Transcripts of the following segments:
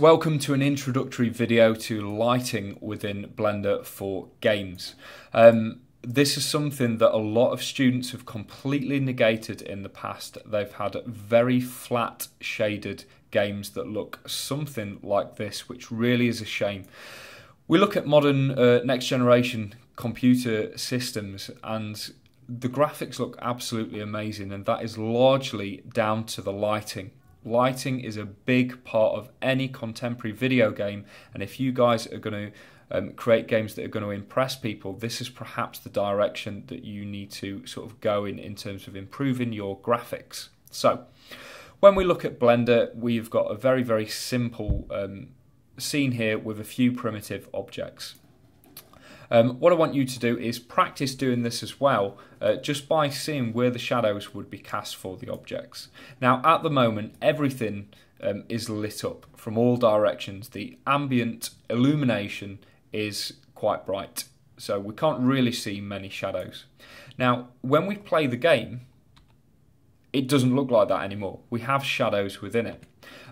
Welcome to an introductory video to lighting within Blender for games. This is something that a lot of students have completely negated in the past. They've had very flat shaded games that look something like this, which really is a shame. We look at modern next generation computer systems and the graphics look absolutely amazing, and that is largely down to the lighting. Lighting is a big part of any contemporary video game, and if you guys are going to create games that are going to impress people, this is perhaps the direction that you need to sort of go in terms of improving your graphics. So when we look at Blender, we've got a very simple scene here with a few primitive objects. What I want you to do is practice doing this as well, just by seeing where the shadows would be cast for the objects. Now at the moment everything is lit up from all directions. The ambient illumination is quite bright, so we can't really see many shadows. Now when we play the game, it doesn't look like that anymore. We have shadows within it,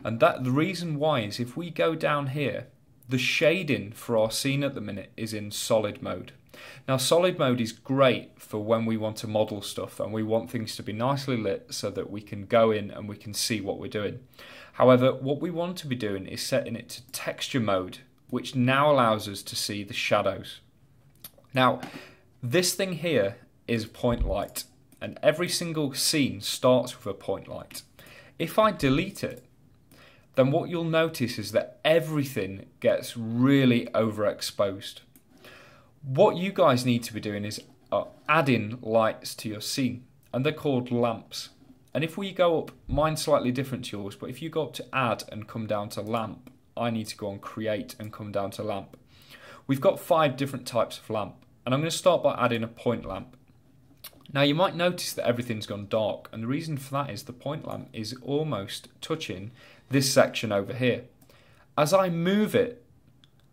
and the reason why is if we go down here, the shading for our scene at the minute is in solid mode. Now solid mode is great for when we want to model stuff and we want things to be nicely lit so that we can go in and we can see what we're doing. However, what we want to be doing is setting it to texture mode, which now allows us to see the shadows. Now this thing here is a point light, and every single scene starts with a point light. If I delete it, then what you'll notice is that everything gets really overexposed. What you guys need to be doing is adding lights to your scene, and they're called lamps. And if we go up, mine's slightly different to yours, but if you go up to add and come down to lamp, I need to go on create and come down to lamp. We've got 5 different types of lamp, and I'm going to start by adding a point lamp. Now you might notice that everything's gone dark, and the reason for that is the point lamp is almost touching this section over here. As I move it,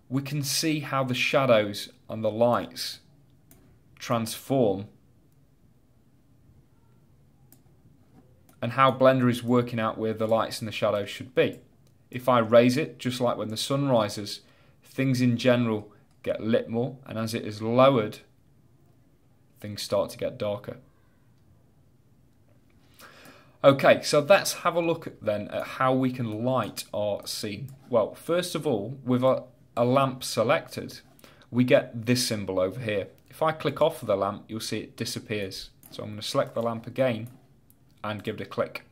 we can see how the shadows and the lights transform and how Blender is working out where the lights and the shadows should be. If I raise it, just like when the sun rises, things in general get lit more, and as it is lowered, things start to get darker. Okay, so let's have a look then at how we can light our scene. Well, first of all, with a lamp selected, we get this symbol over here. If I click off of the lamp, you'll see it disappears. So I'm going to select the lamp again and give it a click.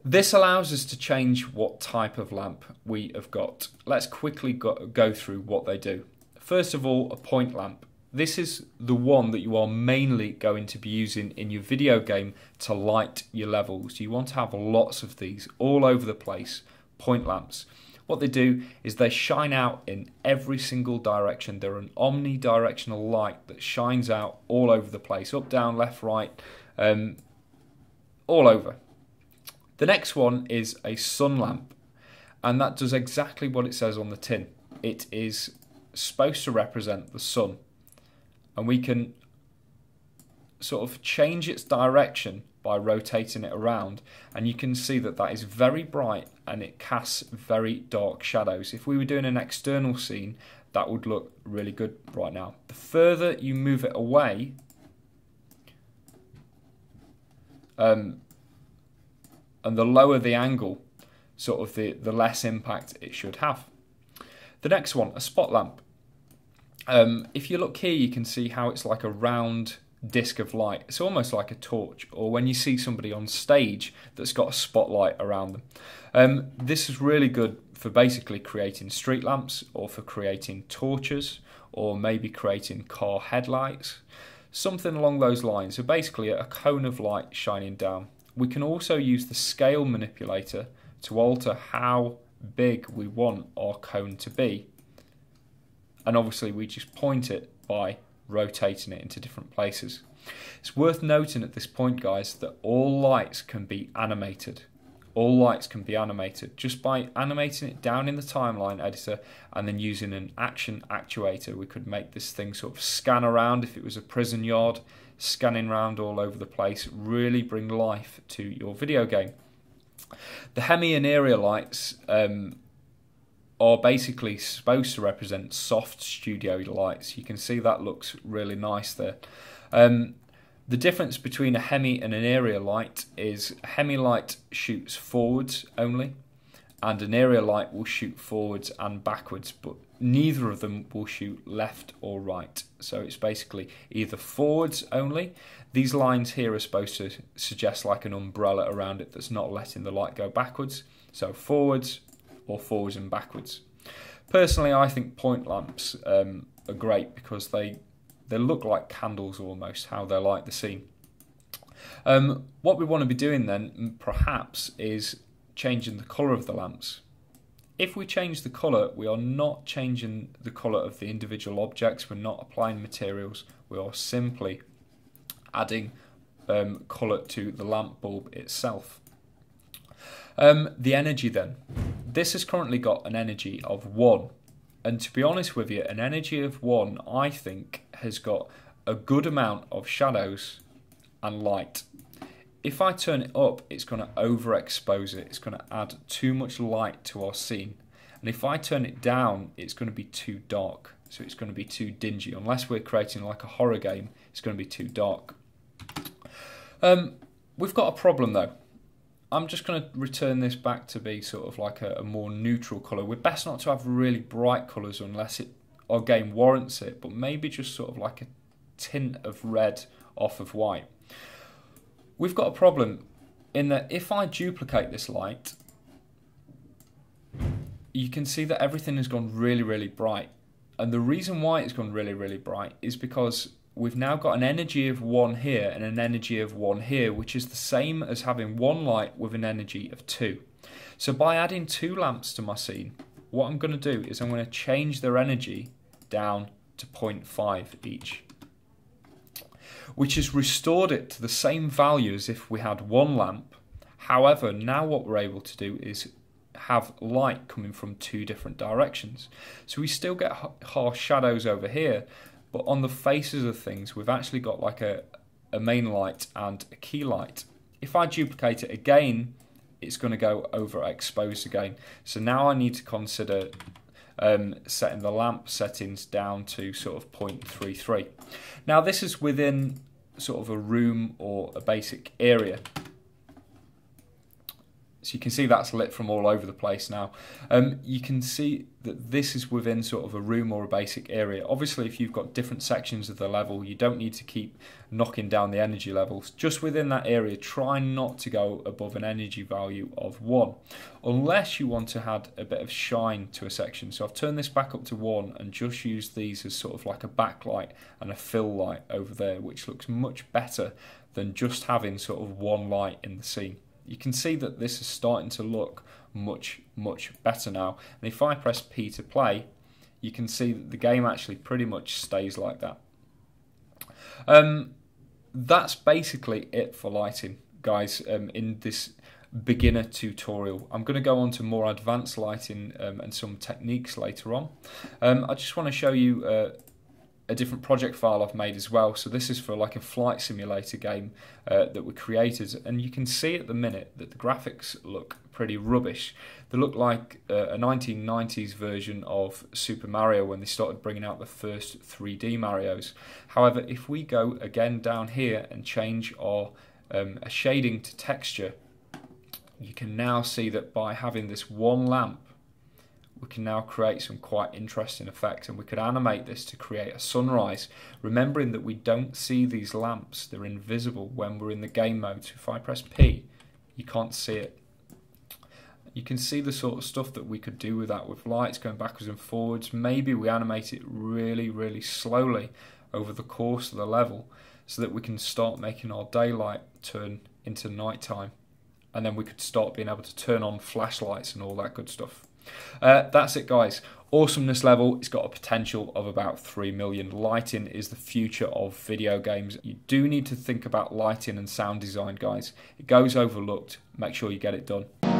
This allows us to change what type of lamp we have got. Let's quickly go through what they do. First of all, a point lamp. This is the one that you are mainly going to be using in your video game to light your levels. You want to have lots of these all over the place, point lamps. What they do is they shine out in every single direction. They're an omnidirectional light that shines out all over the place, up, down, left, right, all over. The next one is a sun lamp, and that does exactly what it says on the tin. It is supposed to represent the sun, and we can sort of change its direction by rotating it around, and you can see that that is very bright and it casts very dark shadows. If we were doing an external scene, that would look really good right now. The further you move it away, and the lower the angle, sort of the less impact it should have. The next one, a spot lamp. If you look here, you can see how it's like a round disc of light. It's almost like a torch, or when you see somebody on stage that's got a spotlight around them. This is really good for basically creating street lamps, or for creating torches, or maybe creating car headlights, something along those lines. So basically a cone of light shining down. We can also use the scale manipulator to alter how big we want our cone to be. And obviously we just point it by rotating it into different places. It's worth noting at this point, guys, that all lights can be animated. All lights can be animated just by animating it down in the timeline editor and then using an action actuator. We could make this thing sort of scan around if it was a prison yard, scanning around all over the place, really bring life to your video game. The hemi and area lights are basically supposed to represent soft studio lights. You can see that looks really nice there. The difference between a hemi and an area light is a hemi light shoots forwards only, and an area light will shoot forwards and backwards, but neither of them will shoot left or right. So it's basically either forwards only. These lines here are supposed to suggest like an umbrella around it that's not letting the light go backwards. So forwards or forwards and backwards. Personally, I think point lamps are great because they look like candles almost, how they light the scene. What we want to be doing then, perhaps, is changing the colour of the lamps. If we change the colour, we are not changing the colour of the individual objects, we're not applying materials, we are simply adding colour to the lamp bulb itself. The energy then. This has currently got an energy of 1. And to be honest with you, an energy of 1, I think, has got a good amount of shadows and light. If I turn it up, it's going to overexpose it. It's going to add too much light to our scene. And if I turn it down, it's going to be too dark. So it's going to be too dingy. Unless we're creating like a horror game, it's going to be too dark. We've got a problem though. I'm just going to return this back to be sort of like a more neutral colour. We're best not to have really bright colours unless our game warrants it, but maybe just sort of like a tint of red off of white. We've got a problem in that if I duplicate this light, you can see that everything has gone really, really bright. And the reason why it's gone really, really bright is because we've now got an energy of 1 here and an energy of 1 here, which is the same as having one light with an energy of 2. So by adding 2 lamps to my scene, what I'm going to do is I'm going to change their energy down to 0.5 each, which has restored it to the same value as if we had 1 lamp. However, now what we're able to do is have light coming from 2 different directions. So we still get harsh shadows over here, but on the faces of things, we've actually got like a main light and a key light. If I duplicate it again, it's going to go overexposed again. So now I need to consider setting the lamp settings down to sort of 0.33. Now this is within sort of a room or a basic area. So you can see that's lit from all over the place now. You can see that this is within sort of a room or a basic area. Obviously, if you've got different sections of the level, you don't need to keep knocking down the energy levels. Just within that area, try not to go above an energy value of 1, unless you want to add a bit of shine to a section. So I've turned this back up to 1 and just used these as sort of like a backlight and a fill light over there, which looks much better than just having sort of 1 light in the scene. You can see that this is starting to look much, much better now. And if I press P to play, you can see that the game actually pretty much stays like that. That's basically it for lighting, guys, in this beginner tutorial. I'm going to go on to more advanced lighting and some techniques later on. I just want to show you a different project file I've made as well. So this is for like a flight simulator game that we created, and you can see at the minute that the graphics look pretty rubbish. They look like a 1990s version of Super Mario when they started bringing out the first 3D Marios. However, if we go again down here and change our a shading to texture, you can now see that by having this 1 lamp, we can now create some quite interesting effects, and we could animate this to create a sunrise, remembering that we don't see these lamps, they're invisible when we're in the game mode. So if I press P, you can't see it. You can see the sort of stuff that we could do with that, with lights going backwards and forwards. Maybe we animate it really, really slowly over the course of the level so that we can start making our daylight turn into nighttime, and then we could start being able to turn on flashlights and all that good stuff. That's it, guys. Awesomeness level, it's got a potential of about 3 million. Lighting is the future of video games. You do need to think about lighting and sound design, guys. It goes overlooked. Make sure you get it done.